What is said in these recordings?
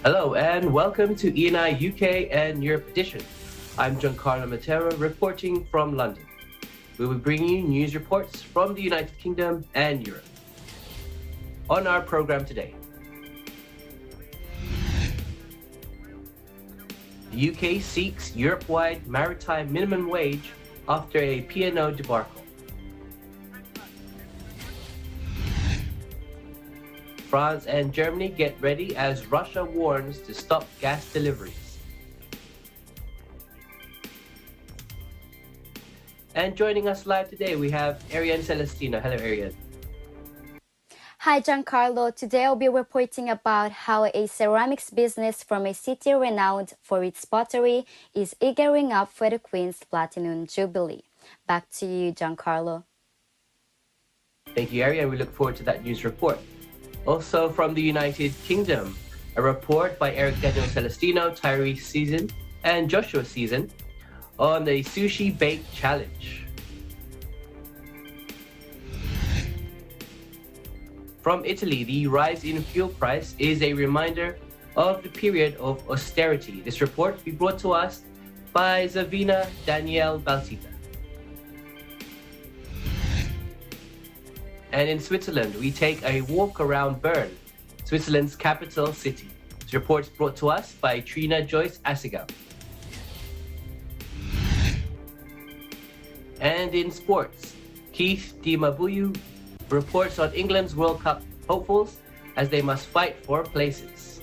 Hello and welcome to ENI UK and Europe edition. I'm Giancarlo Matera reporting from London. We will bring you news reports from the United Kingdom and Europe. On our program today, the UK seeks Europe-wide maritime minimum wage after a P&O debacle. France and Germany get ready as Russia warns to stop gas deliveries. And joining us live today, we have Ariane Celestino. Hello, Ariane. Hi, Giancarlo. Today I'll be reporting about how a ceramics business from a city renowned for its pottery is gearing up for the Queen's Platinum Jubilee. Back to you, Giancarlo. Thank you, Ariane. We look forward to that news report. Also from the United Kingdom, a report by Eric Daniel Celestino, Tyree Season, and Joshua Season on the Sushi Bake Challenge. From Italy, the rise in fuel price is a reminder of the period of austerity. This report will be brought to us by Zavina Danielle Baltita. And in Switzerland, we take a walk around Bern, Switzerland's capital city. This report is brought to us by Trina Joyce Asigau. And in sports, Keith Dimabuyu reports on England's World Cup hopefuls as they must fight for places.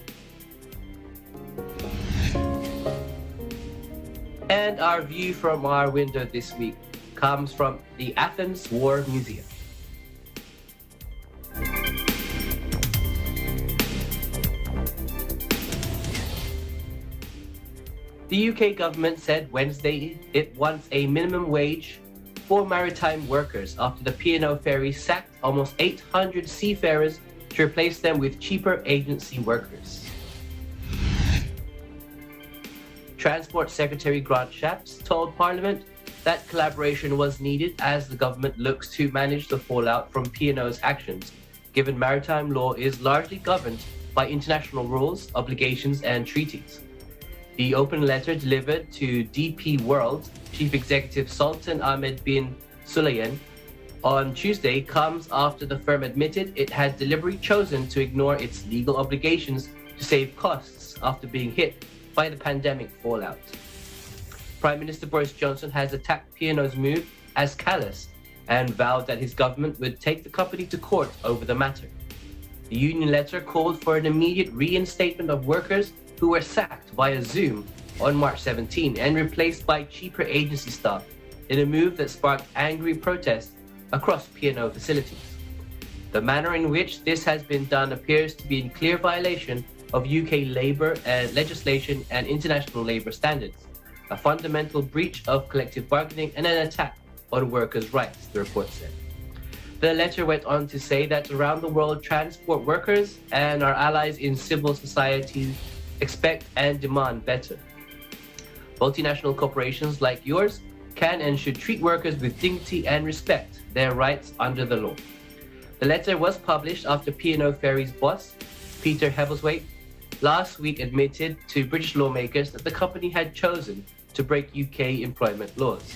And our view from our window this week comes from the Athens War Museum. The UK government said Wednesday it wants a minimum wage for maritime workers after the P&O ferry sacked almost 800 seafarers to replace them with cheaper agency workers. Transport Secretary Grant Shapps told Parliament that collaboration was needed as the government looks to manage the fallout from P&O's actions, given maritime law is largely governed by international rules, obligations and treaties. The open letter delivered to DP World Chief Executive Sultan Ahmed bin Sulayyan on Tuesday comes after the firm admitted it had deliberately chosen to ignore its legal obligations to save costs after being hit by the pandemic fallout. Prime Minister Boris Johnson has attacked P&O's move as callous and vowed that his government would take the company to court over the matter. The union letter called for an immediate reinstatement of workers who were sacked via Zoom on March 17 and replaced by cheaper agency staff in a move that sparked angry protests across P&O facilities. The manner in which this has been done appears to be in clear violation of UK labour legislation and international labour standards, a fundamental breach of collective bargaining and an attack on workers' rights, the report said. The letter went on to say that around the world, transport workers and our allies in civil society expect and demand better. Multinational corporations like yours can and should treat workers with dignity and respect their rights under the law. The letter was published after P&O Ferries boss, Peter Heathwaite, last week admitted to British lawmakers that the company had chosen to break UK employment laws.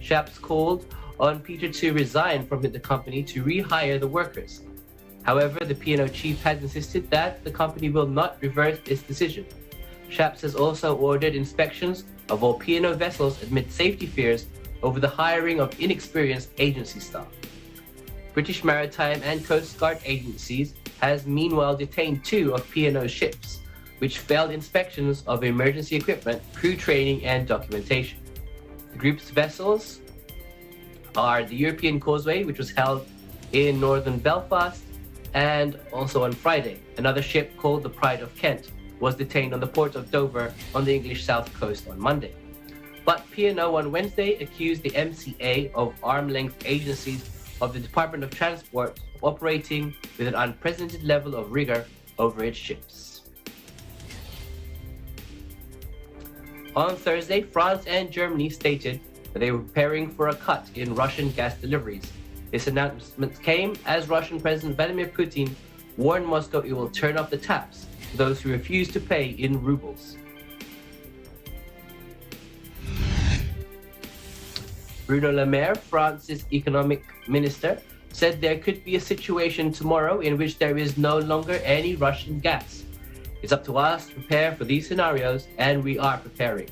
Shapps called on Peter to resign from the company to rehire the workers. However, the P&O chief has insisted that the company will not reverse its decision. Shapps has also ordered inspections of all P&O vessels amid safety fears over the hiring of inexperienced agency staff. British Maritime and Coast Guard agencies has meanwhile detained 2 of P&O's ships, which failed inspections of emergency equipment, crew training and documentation. The group's vessels are the European Causeway, which was held in northern Belfast, and also on Friday, another ship called the Pride of Kent was detained on the port of Dover on the English south coast on Monday. But P&O on Wednesday accused the MCA of arm-length agencies of the Department of Transport of operating with an unprecedented level of rigor over its ships. On Thursday, France and Germany stated that they were preparing for a cut in Russian gas deliveries. This announcement came as Russian President Vladimir Putin warned Moscow it will turn off the taps for those who refuse to pay in rubles. Bruno Le Maire, France's economic minister, said there could be a situation tomorrow in which there is no longer any Russian gas. It's up to us to prepare for these scenarios, and we are preparing.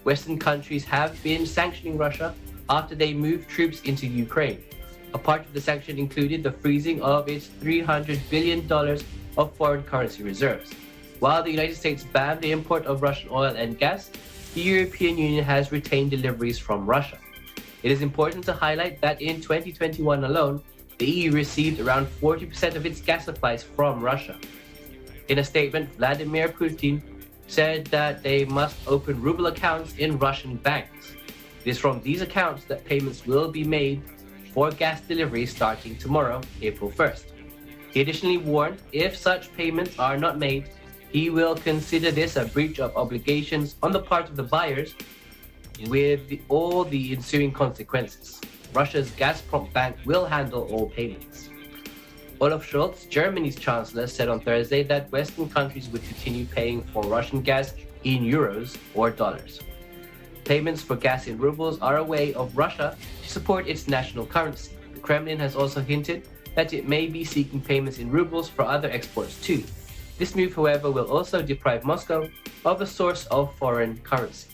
Western countries have been sanctioning Russia after they moved troops into Ukraine. A part of the sanction included the freezing of its $300 billion of foreign currency reserves. While the United States banned the import of Russian oil and gas, the European Union has retained deliveries from Russia. It is important to highlight that in 2021 alone, the EU received around 40% of its gas supplies from Russia. In a statement, Vladimir Putin said that they must open ruble accounts in Russian banks. It is from these accounts that payments will be made for gas deliveries starting tomorrow, April 1st. He additionally warned if such payments are not made, he will consider this a breach of obligations on the part of the buyers with all the ensuing consequences. Russia's Gazprom bank will handle all payments. Olaf Scholz, Germany's chancellor, said on Thursday that Western countries would continue paying for Russian gas in euros or dollars. Payments for gas in rubles are a way of Russia to support its national currency. The Kremlin has also hinted that it may be seeking payments in rubles for other exports too. This move, however, will also deprive Moscow of a source of foreign currency.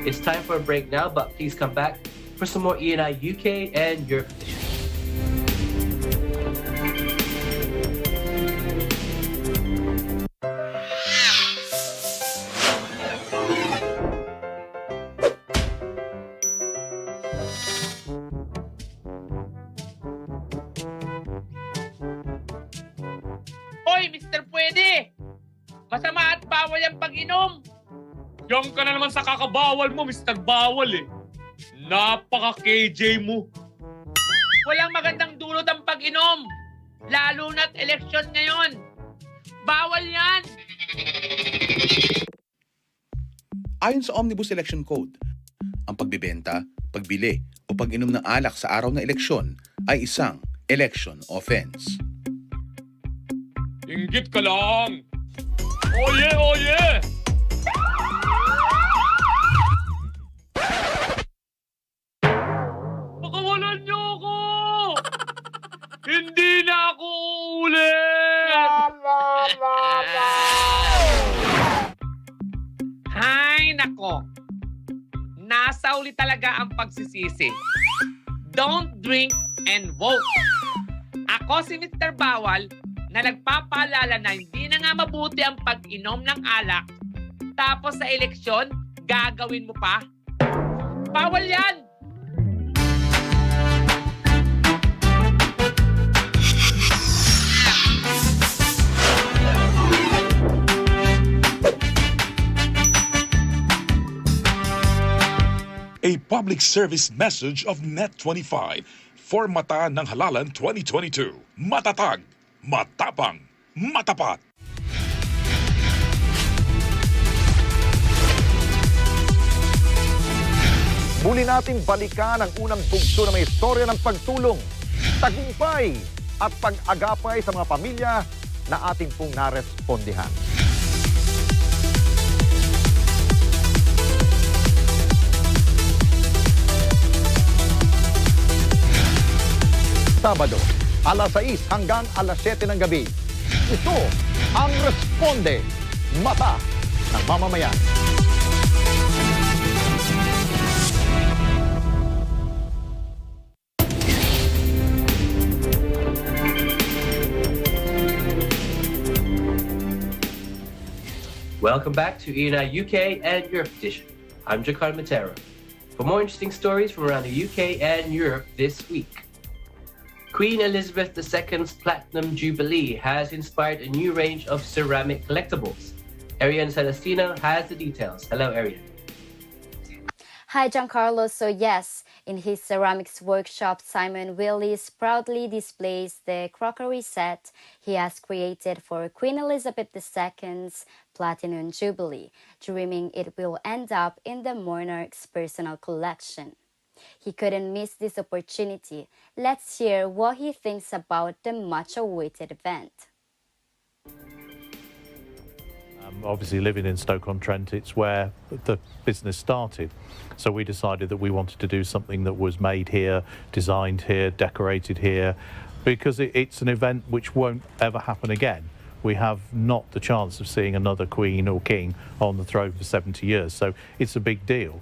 It's time for a break now, but please come back for some more ENI UK and Europe edition. Hoy, Mr. Pwede! Masama at bawal ang pag-inom! Diyan ka na naman sa kakabawal mo, Mr. Bawal eh. Napaka-KJ mo. Walang magandang dulot ang pag-inom! Lalo na't eleksyon ngayon! Bawal yan! Ayon sa Omnibus Election Code, ang pagbibenta, pagbili o pag-inom ng alak sa araw ng eleksyon ay isang election offense. Inggit ka lang. Oye, oye! Pakawalan niyo ako! Hindi na ako uulit! Hay nako! Nasa uli talaga ang pagsisisi. Don't drink and vote. Ako si Mr. Bawal na nagpapaalala na hindi na nga mabuti ang pag-inom ng alak, tapos sa eleksyon, gagawin mo pa? Bawal yan! A public service message of Net25 for Mata ng Halalan 2022. Matatag, matapang, matapat. Muli natin balikan ang unang bugso na may istorya ng pagtulong, tagumpay at pag-agapay sa mga pamilya na ating pong narespondihan. Sabado, alas 6 hanggang alas 7 ng gabi. Ito ang Responde, Mata ng Mamamayan. Welcome back to ENI UK and Europe edition. I'm Jakarta Matera. For more interesting stories from around the UK and Europe this week. Queen Elizabeth II's Platinum Jubilee has inspired a new range of ceramic collectibles. Ariane Celestino has the details. Hello, Ariane. Hi, Giancarlo. So yes, in his ceramics workshop, Simon Willis proudly displays the crockery set he has created for Queen Elizabeth II's Platinum Jubilee, dreaming it will end up in the monarch's personal collection. He couldn't miss this opportunity. Let's hear what he thinks about the much-awaited event. Obviously, living in Stoke-on-Trent, it's where the business started. So we decided that we wanted to do something that was made here, designed here, decorated here, because it's an event which won't ever happen again. We have not the chance of seeing another queen or king on the throne for 70 years, so it's a big deal.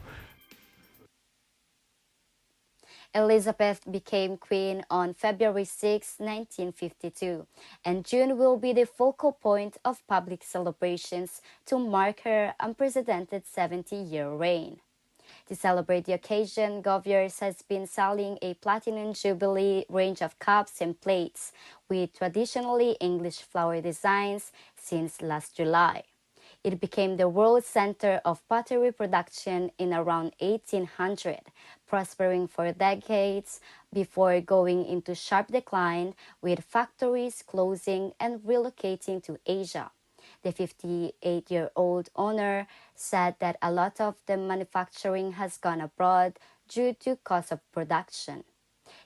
Elizabeth became queen on February 6, 1952, and June will be the focal point of public celebrations to mark her unprecedented 70-year reign. To celebrate the occasion, Goviers has been selling a Platinum Jubilee range of cups and plates with traditionally English flower designs since last July. It became the world center of pottery production in around 1800, prospering for decades before going into sharp decline, with factories closing and relocating to Asia. The 58-year-old owner said that a lot of the manufacturing has gone abroad due to cost of production.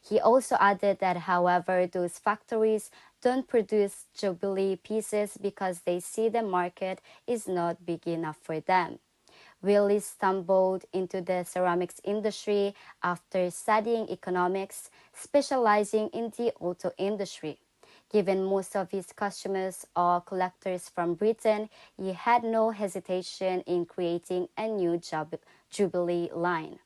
He also added that, however, those factories don't produce Jubilee pieces because they see the market is not big enough for them. Willis stumbled into the ceramics industry after studying economics, specializing in the auto industry. Given most of his customers are collectors from Britain, he had no hesitation in creating a new Jubilee line.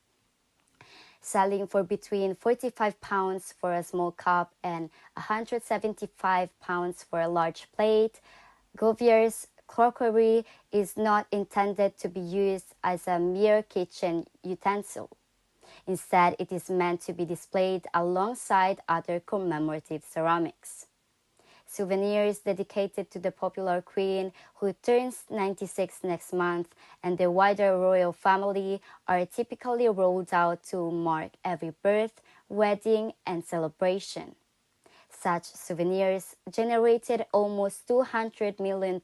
Selling for between £45 for a small cup and £175 for a large plate, Goviers' crockery is not intended to be used as a mere kitchen utensil. Instead, it is meant to be displayed alongside other commemorative ceramics. Souvenirs dedicated to the popular queen, who turns 96 next month, and the wider royal family are typically rolled out to mark every birth, wedding, and celebration. Such souvenirs generated almost £200 million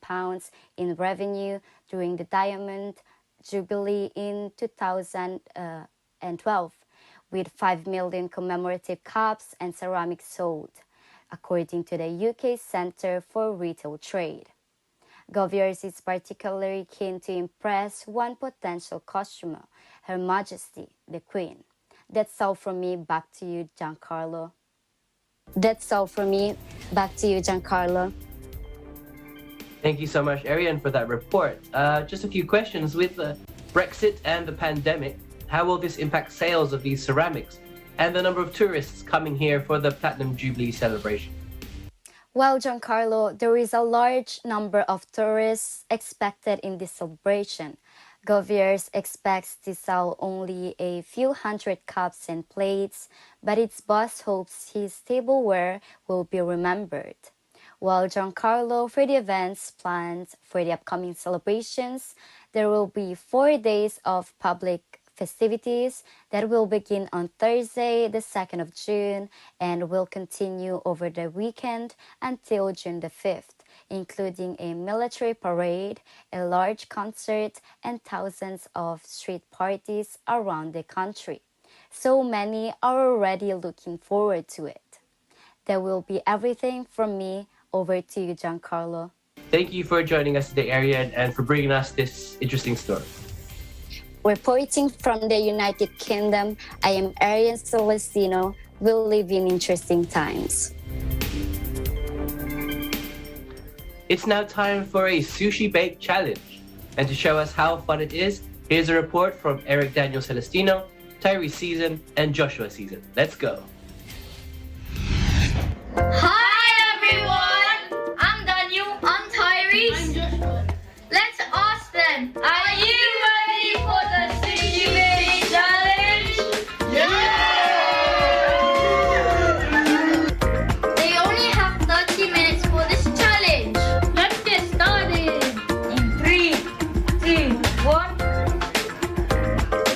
in revenue during the Diamond Jubilee in 2012, with 5 million commemorative cups and ceramics sold, according to the UK Centre for Retail Trade. Goviers is particularly keen to impress one potential customer, Her Majesty, the Queen. That's all from me. Back to you, Giancarlo. Thank you so much, Ariane, for that report. Just a few questions. With Brexit and the pandemic, how will this impact sales of these ceramics and the number of tourists coming here for the Platinum Jubilee celebration? Well, Giancarlo, there is a large number of tourists expected in this celebration. Goviers expects to sell only a few hundred cups and plates, but its boss hopes his tableware will be remembered. While Giancarlo, for the events planned for the upcoming celebrations, there will be 4 days of public festivities that will begin on Thursday, the 2nd of June, and will continue over the weekend until June the 5th, including a military parade, a large concert, and thousands of street parties around the country. So many are already looking forward to it. That will be everything from me. Over to you, Giancarlo. Thank you for joining us today, Ariane, and for bringing us this interesting story. Reporting from the United Kingdom, I am Ariane Celestino. We'll live in interesting times. It's now time for a sushi bake challenge. And to show us how fun it is, here's a report from Eric Daniel Celestino, Tyree Season, and Joshua Season. Let's go. Hi everyone! I'm Daniel. I'm Tyree. I'm Joshua. Let's ask them. Are you ready for the sushi bake challenge? Yeah! They only have 30 minutes for this challenge. Let's get started. In 3, 2, 1.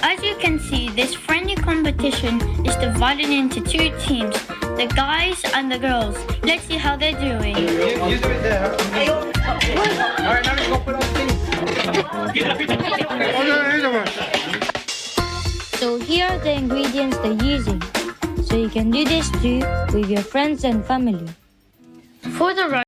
As you can see, this friendly competition is divided into 2 teams, the guys and the girls. Let's see how they're doing. You do it there. Alright, now let's go put on things. The So here are the ingredients they're using. So you can do this too with your friends and family. For the rice,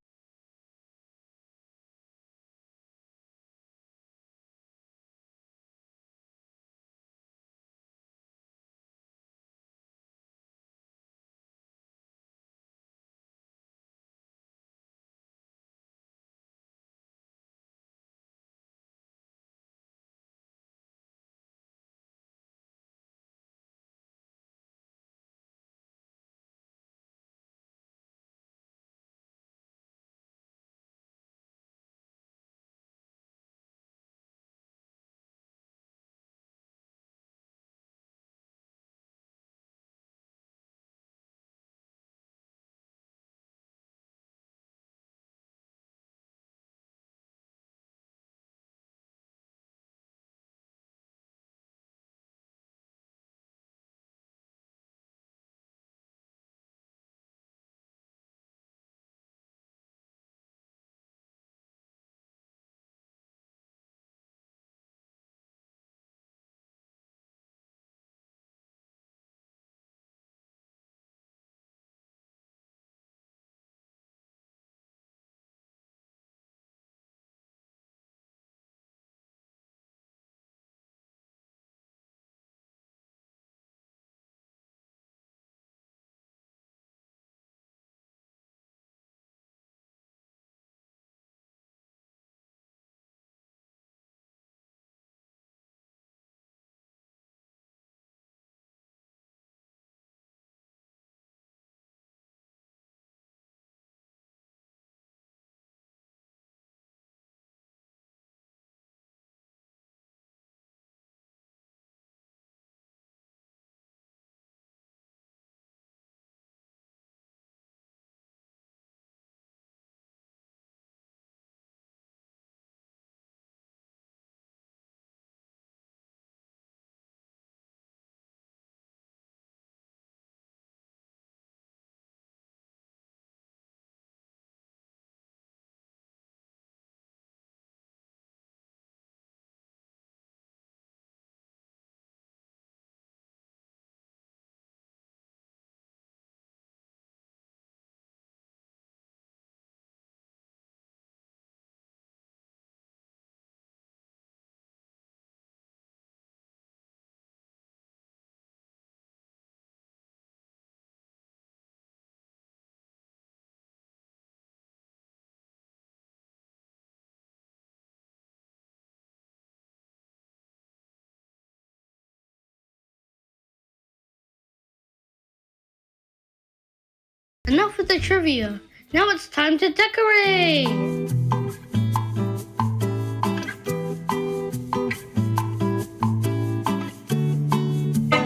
enough with the trivia. Now it's time to decorate!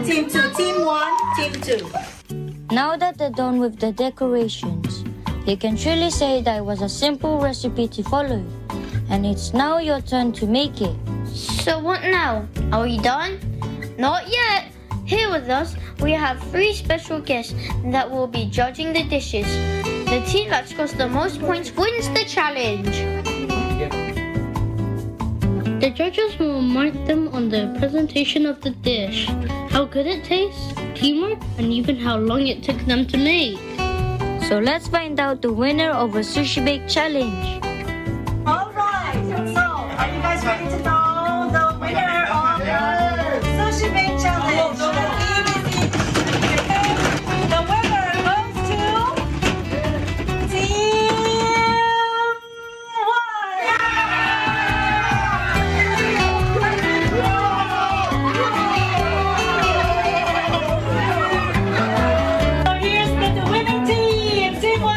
Team 2, Team 1, Team 2. Now that they're done with the decorations, they can truly say that it was a simple recipe to follow. And it's now your turn to make it. So what now? Are we done? Not yet. Here with us, we have 3 special guests that will be judging the dishes. The team that scores the most points wins the challenge. The judges will mark them on the presentation of the dish, how good it tastes, teamwork, and even how long it took them to make. So let's find out the winner of a Sushi Bake Challenge. All right, so are you guys ready to know the winner of the Sushi Bake Challenge? The winner goes to Team 1! So here's the winning team, Team 1!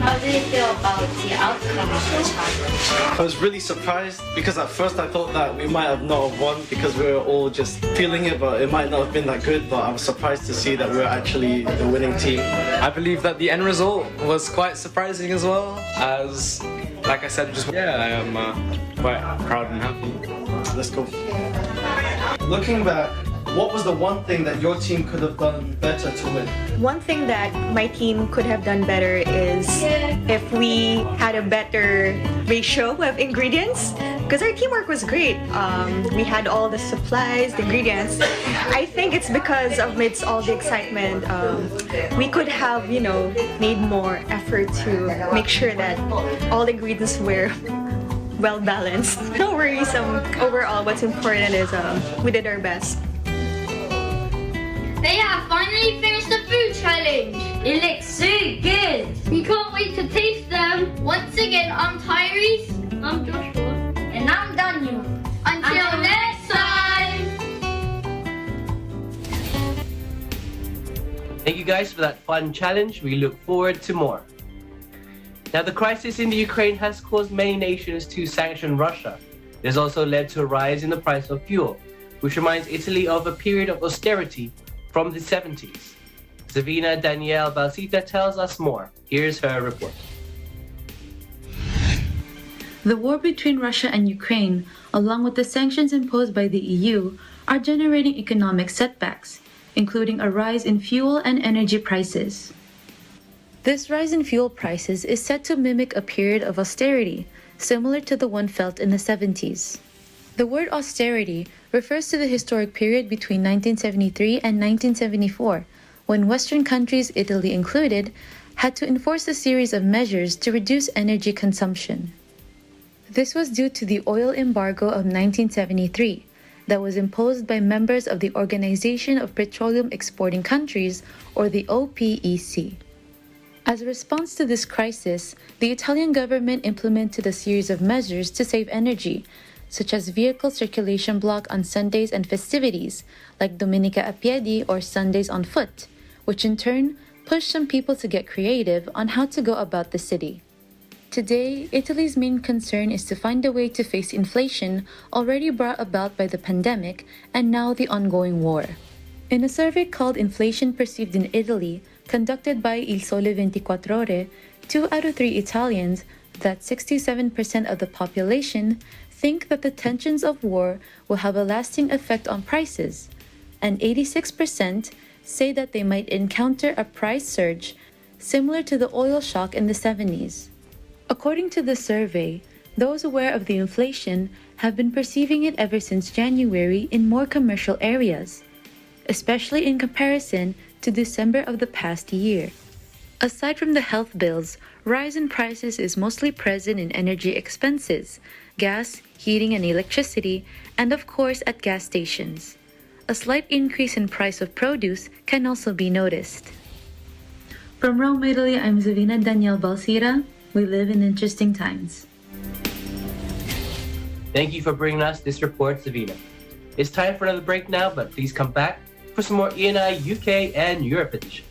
How do you feel about the outcome of the challenge? I was really surprised because at first I thought that we might have not have won because we were all just feeling it, but it might not have been that good. But I was surprised to see that we were actually the winning team. I believe that the end result was quite surprising as well, as, like I said, I am quite proud and happy. Let's go. Looking back, What was the one thing that your team could have done better to win? One thing that my team could have done better is if we had a better ratio of ingredients, because our teamwork was great. We had all the supplies, the ingredients. I think it's because amidst all the excitement, we could have, made more effort to make sure that all the ingredients were well balanced. No worries. Overall, what's important is we did our best. They have finally finished the food challenge. It looks so good. We can't wait to taste them. Once again, I'm Tyrese. I'm Joshua. And I'm Daniel. Until next time. Thank you guys for that fun challenge. We look forward to more. Now, the crisis in the Ukraine has caused many nations to sanction Russia. It has also led to a rise in the price of fuel, which reminds Italy of a period of austerity from the 70s. Savina Danielle Balsita tells us more. Here's her report. The war between Russia and Ukraine, along with the sanctions imposed by the EU, are generating economic setbacks, including a rise in fuel and energy prices. This rise in fuel prices is set to mimic a period of austerity, similar to the one felt in the 70s. The word austerity refers to the historic period between 1973 and 1974, when Western countries, Italy included, had to enforce a series of measures to reduce energy consumption. This was due to the oil embargo of 1973 that was imposed by members of the Organization of Petroleum Exporting Countries, or the OPEC. As a response to this crisis, the Italian government implemented a series of measures to save energy, such as vehicle circulation block on Sundays and festivities, like Domenica a Piedi or Sundays on foot, which in turn pushed some people to get creative on how to go about the city. Today, Italy's main concern is to find a way to face inflation already brought about by the pandemic and now the ongoing war. In a survey called Inflation Perceived in Italy, conducted by Il Sole 24 Ore, 2 out of 3 Italians, that's 67% of the population, think that the tensions of war will have a lasting effect on prices, and 86% say that they might encounter a price surge similar to the oil shock in the 70s. According to the survey, those aware of the inflation have been perceiving it ever since January in more commercial areas, especially in comparison to December of the past year. Aside from the health bills, rise in prices is mostly present in energy expenses, gas, heating and electricity, and of course at gas stations. A slight increase in price of produce can also be noticed. From Rome, Italy, I'm Zavina Danielle Balsira. We live in interesting times. Thank you for bringing us this report, Savina. It's time for another break now, but please come back for some more ENI UK and Europe edition.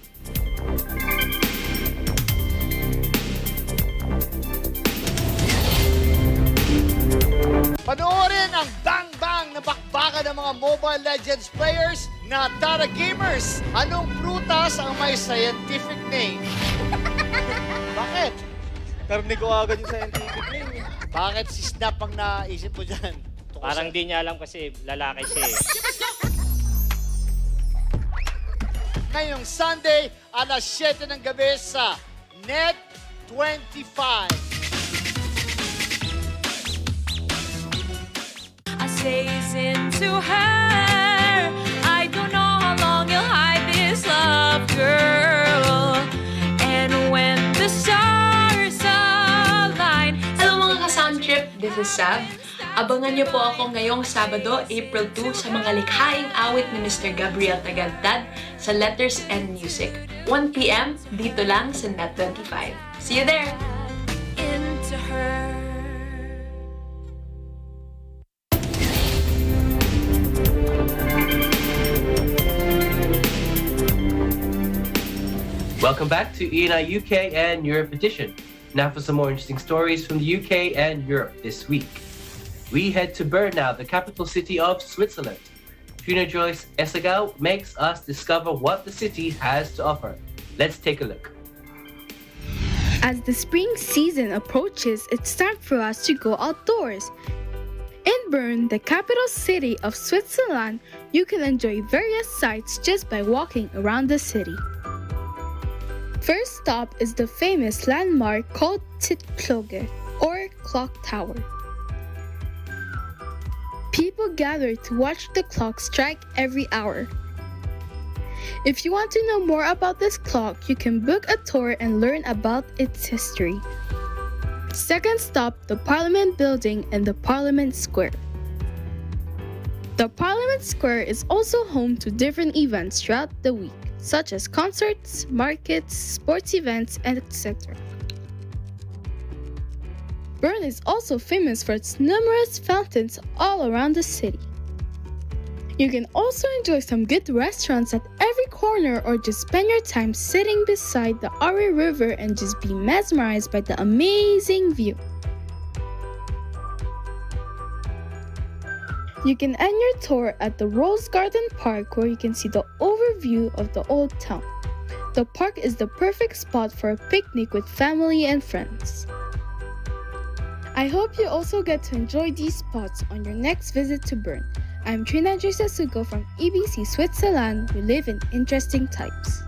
Panoorin ang bang-bang na bakbakan ng mga Mobile Legends players na Tara Gamers. Anong prutas ang may scientific name? Bakit? Narinig ko agad yung scientific name. Bakit si Snap ang naisip mo dyan? Parang di niya alam kasi lalaki siya eh. Ngayong Sunday, alas 7 ng gabi sa Net 25. I stays into her. I don't know how long you'll hide this love, girl. And when the stars align. Hello mga ka-sound trip, this is Sav. Abangan niyo po ako ngayong Sabado, April 2 sa mga likhaing awit ni Mr. Gabriel Tagantad sa Letters and Music. 1 p.m. dito lang sa Net 25. See you there! Into her. Welcome back to ENI UK and Europe edition. Now for some more interesting stories from the UK and Europe this week. We head to Bern now, the capital city of Switzerland. Fiona Joyce Esagao makes us discover what the city has to offer. Let's take a look. As the spring season approaches, it's time for us to go outdoors. In Bern, the capital city of Switzerland, you can enjoy various sights just by walking around the city. First stop is the famous landmark called Glocke, or Clock Tower. People gather to watch the clock strike every hour. If you want to know more about this clock, you can book a tour and learn about its history. Second stop, the Parliament Building and the Parliament Square. The Parliament Square is also home to different events throughout the week, such as concerts, markets, sports events, and etc. Bern is also famous for its numerous fountains all around the city. You can also enjoy some good restaurants at every corner or just spend your time sitting beside the Aare River and just be mesmerized by the amazing view. You can end your tour at the Rose Garden Park where you can see the overview of the old town. The park is the perfect spot for a picnic with family and friends. I hope you also get to enjoy these spots on your next visit to Bern. I'm Trina Sugo from EBC Switzerland. We live in interesting times.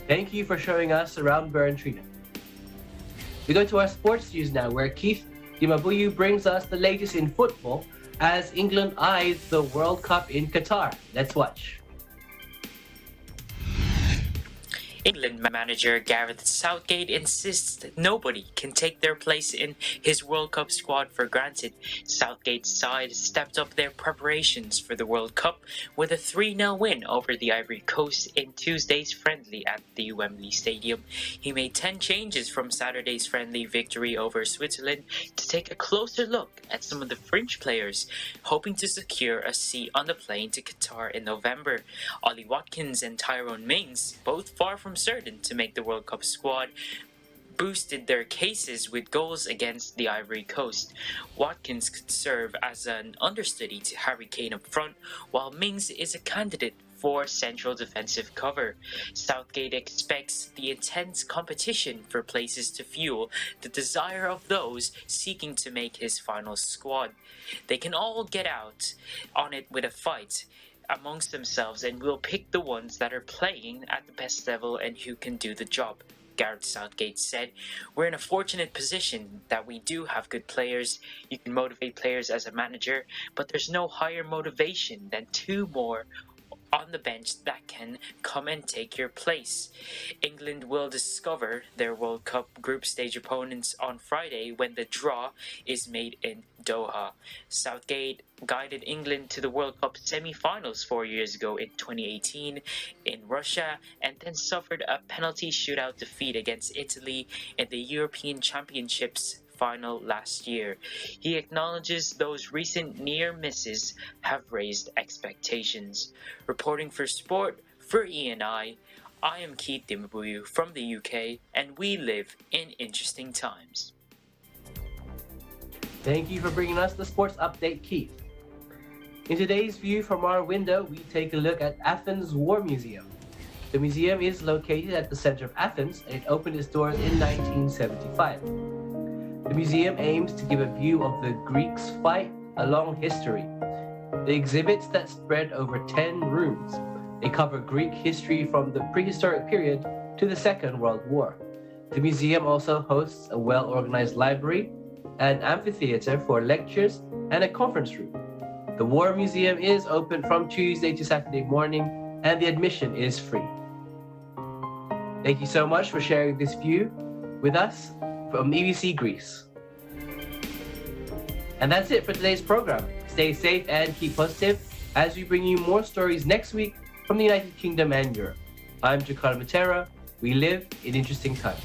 Thank you for showing us around Bern, Trina. We go to our sports news now, where Keith Dimabuyu brings us the latest in football as England eyes the World Cup in Qatar. Let's watch. England manager Gareth Southgate insists that nobody can take their place in his World Cup squad for granted. Southgate's side stepped up their preparations for the World Cup with a 3-0 win over the Ivory Coast in Tuesday's friendly at the Wembley Stadium. He made 10 changes from Saturday's friendly victory over Switzerland to take a closer look at some of the fringe players, hoping to secure a seat on the plane to Qatar in November. Ollie Watkins and Tyrone Mings, both far from certain to make the World Cup squad, boosted their cases with goals against the Ivory Coast. Watkins could serve as an understudy to Harry Kane up front, while Mings is a candidate for central defensive cover. Southgate expects the intense competition for places to fuel the desire of those seeking to make his final squad. They can all get out on it with a fight amongst themselves and will pick the ones that are playing at the best level and who can do the job. Gareth Southgate said, "We're in a fortunate position that we do have good players. You can motivate players as a manager, but there's no higher motivation than 2 more on the bench that can come and take your place." England will discover their World Cup group stage opponents on Friday when the draw is made in Doha. Southgate guided England to the World Cup semi-finals 4 years ago in 2018 in Russia, and then suffered a penalty shootout defeat against Italy in the European Championships final last year. He acknowledges those recent near misses have raised expectations. Reporting for Sport for E&I am Keith Dimabuyu from the UK, and we live in interesting times. Thank you for bringing us the sports update, Keith. In today's View from Our Window, we take a look at Athens War Museum. The museum is located at the center of Athens, and it opened its doors in 1975. The museum aims to give a view of the Greeks' fight along history. The exhibits that spread over 10 rooms. They cover Greek history from the prehistoric period to the Second World War. The museum also hosts a well-organized library, an amphitheater for lectures, and a conference room. The War Museum is open from Tuesday to Saturday morning, and the admission is free. Thank you so much for sharing this view with us from EBC Greece. And that's it for today's program. Stay safe and keep positive as we bring you more stories next week from the United Kingdom and Europe. I'm Jakarta Matera. We live in interesting times.